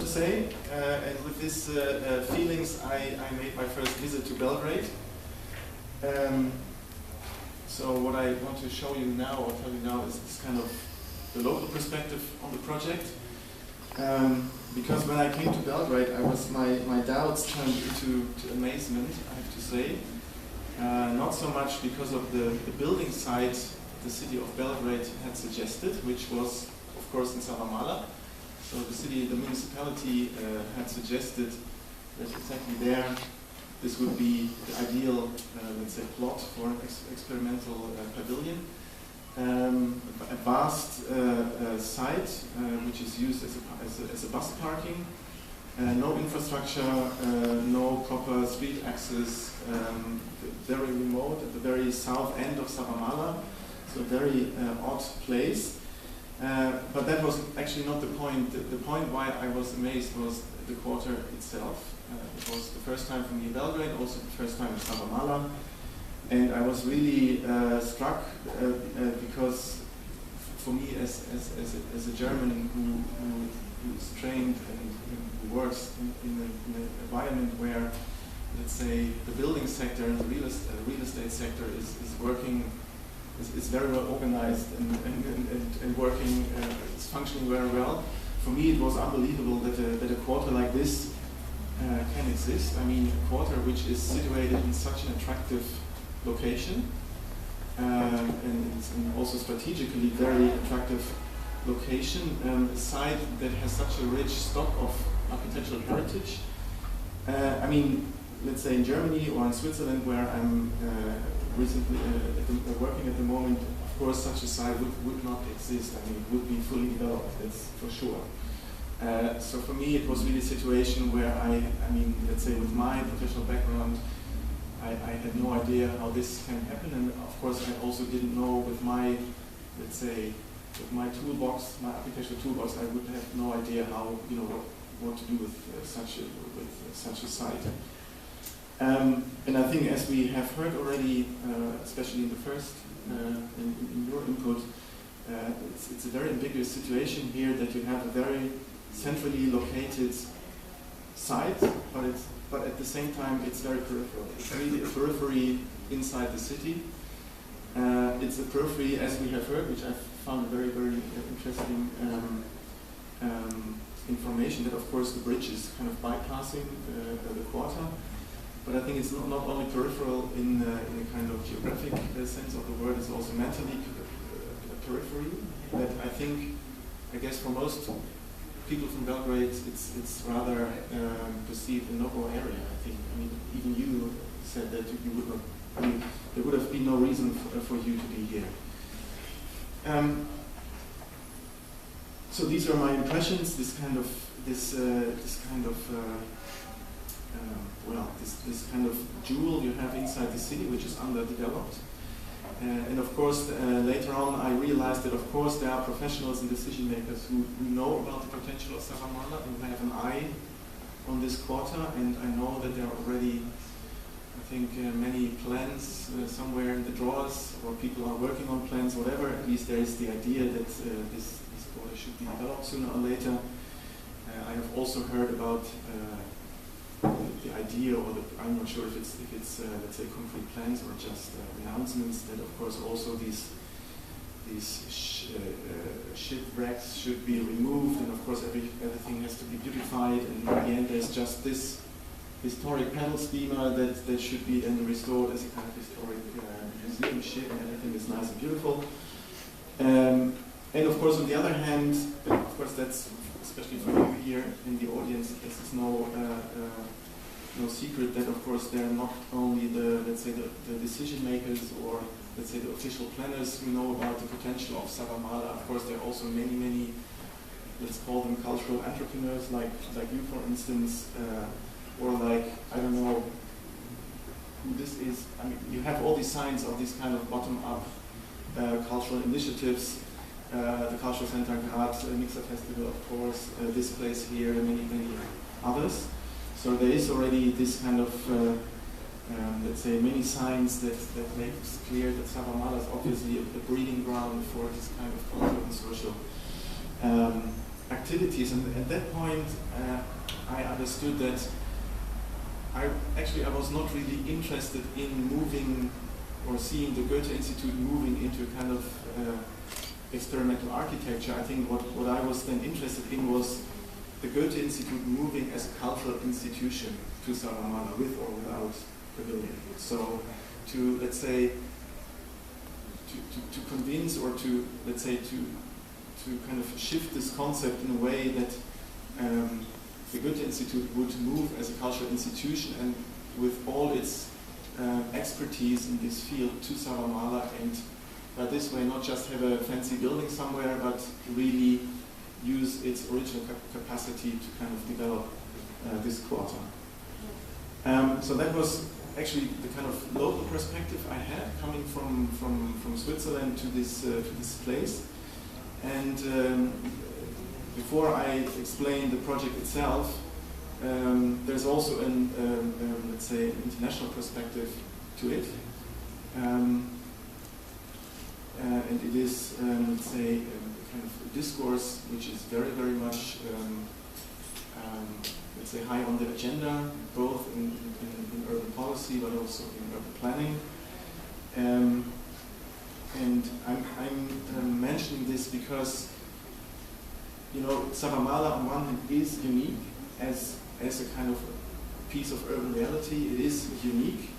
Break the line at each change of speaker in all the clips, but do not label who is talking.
say, and with these feelings I made my first visit to Belgrade. So what I want to show you now, or tell you now, is kind of the local perspective on the project. Because when I came to Belgrade, my doubts turned into amazement, I have to say. Not so much because of the building site the city of Belgrade had suggested, which was, of course, in Savamala. So the municipality had suggested that exactly there, this would be the ideal, let's say, plot for an experimental pavilion. A vast site which is used as a bus parking, no infrastructure, no proper street access, very remote at the very south end of Savamala, so a very odd place. But that was actually not the point. The point why I was amazed was the quarter itself. It was the first time for me in Belgrade, also the first time in Savamala. And I was really struck because for me as a German who is trained and who works in an environment where, let's say, the building sector and the real estate sector is working, is very well organized and working, is functioning very well. For me it was unbelievable that a quarter like this can exist. I mean, a quarter which is situated in such an attractive location and also strategically very attractive location, a site that has such a rich stock of architectural heritage. I mean, let's say in Germany or in Switzerland, where I'm recently working at the moment, of course such a site would not exist. I mean, it would be fully developed, that's for sure. So for me it was really a situation where I mean, let's say with my professional background, I had no idea how this can happen, and of course I also didn't know with my, let's say, with my toolbox, my architectural toolbox, I would have no idea how, you know, what to do with such a site. And I think, as we have heard already, especially in the first, in your input, it's a very ambiguous situation here that you have a very centrally located site, but at the same time it's very peripheral. It's really a periphery inside the city. It's a periphery, as we have heard, which I found very, very interesting information, that of course the bridge is kind of bypassing the quarter. But I think it's not only peripheral in a kind of geographic sense of the word, it's also mentally a periphery that I guess for most people from Belgrade, it's rather perceived a no-go area. I think, I mean, even you said that you would not, I mean, there would have been no reason for you to be here. So these are my impressions. This kind of jewel you have inside the city, which is underdeveloped. And of course, later on, I realized that of course there are professionals and decision makers who know about the potential of Savamala and have an eye on this quarter. And I know that there are already, I think, many plans somewhere in the drawers, or people are working on plans, whatever. At least there is the idea that this quarter should be developed sooner or later. I have also heard about the idea, or I'm not sure if it's let's say concrete plans or just announcements, that of course also these shipwrecks should be removed, and of course everything has to be beautified, and in the end there's just this historic paddle steamer that should be then restored as a kind of historic museum ship, and everything is nice and beautiful. And of course, on the other hand, of course that's, especially for you here in the audience, this is no secret that of course they're not only the, let's say, the decision makers, or let's say the official planners who know about the potential of Savamala. Of course, there are also many, let's call them cultural entrepreneurs, like you, for instance, or like, I don't know who this is. I mean, you have all these signs of these kind of bottom-up cultural initiatives. The Cultural Center Graz, Mixer Festival, of course, this place here, and many others. So there is already this kind of, let's say, many signs that makes clear that Savamala is obviously a breeding ground for this kind of cultural and social activities, and at that point I understood that I was not really interested in moving or seeing the Goethe Institute moving into a kind of experimental architecture. I think what I was then interested in was the Goethe Institute moving as a cultural institution to Savamala, with or without pavilion. So to, let's say, to convince, or to, let's say, to kind of shift this concept in a way that the Goethe Institute would move as a cultural institution and with all its expertise in this field to Savamala, and by this way not just have a fancy building somewhere, but really use its original capacity to kind of develop this quarter. So that was actually the kind of local perspective I had coming from Switzerland to this place. And before I explain the project itself, there's also an let's say international perspective to it, and it is let's say kind of a discourse which is very, very much let's say high on the agenda, both in urban policy but also in urban planning. And I'm mentioning this because, you know, Savamala on one hand is unique as a kind of piece of urban reality. It is unique.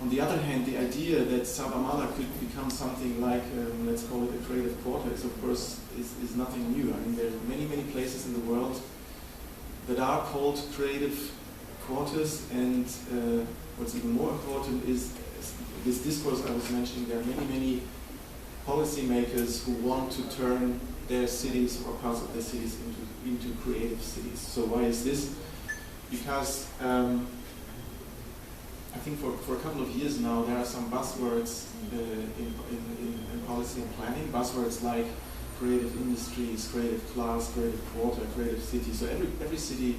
On the other hand, the idea that Savamala could become something like, let's call it a creative quarter, is of course is nothing new. I mean, there are many, many places in the world that are called creative quarters, and what's even more important is this discourse I was mentioning. There are many, many policymakers who want to turn their cities or parts of their cities into creative cities. So why is this? Because I think for a couple of years now there are some buzzwords in policy and planning, buzzwords like creative industries, creative class, creative quarter, creative city. So every city,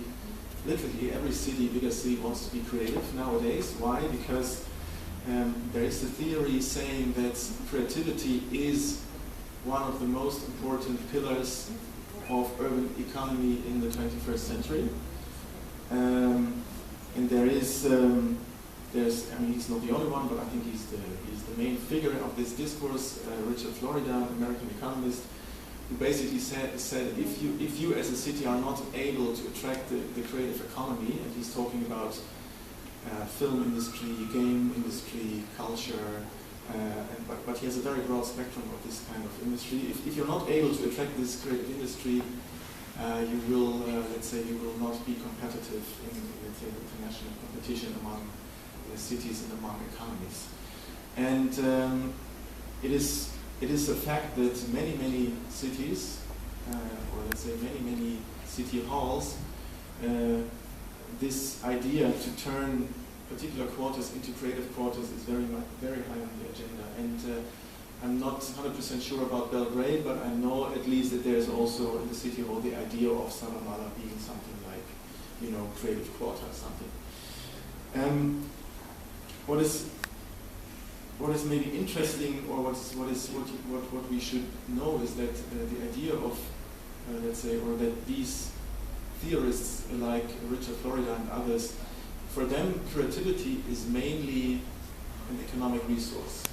literally every city, bigger city, wants to be creative nowadays. Why? Because there is a theory saying that creativity is one of the most important pillars of urban economy in the 21st century. And there is, I mean, he's not the only one, but I think he's the main figure of this discourse, Richard Florida, an American economist, who basically said if you as a city are not able to attract the creative economy, and he's talking about film industry, game industry, culture, but he has a very broad spectrum of this kind of industry. If you're not able to attract this creative industry, you will, let's say, you will not be competitive in, let's say, international competition among the cities and among economies. And it is a fact that many cities, or let's say many city halls, this idea to turn particular quarters into creative quarters is very high on the agenda. And I'm not 100% sure about Belgrade, but I know at least that there's also in the city hall the idea of Savamala being something like, you know, creative quarter or something. What is maybe interesting, or what we should know, is that the idea of let's say, or that these theorists like Richard Florida and others, for them creativity is mainly an economic resource.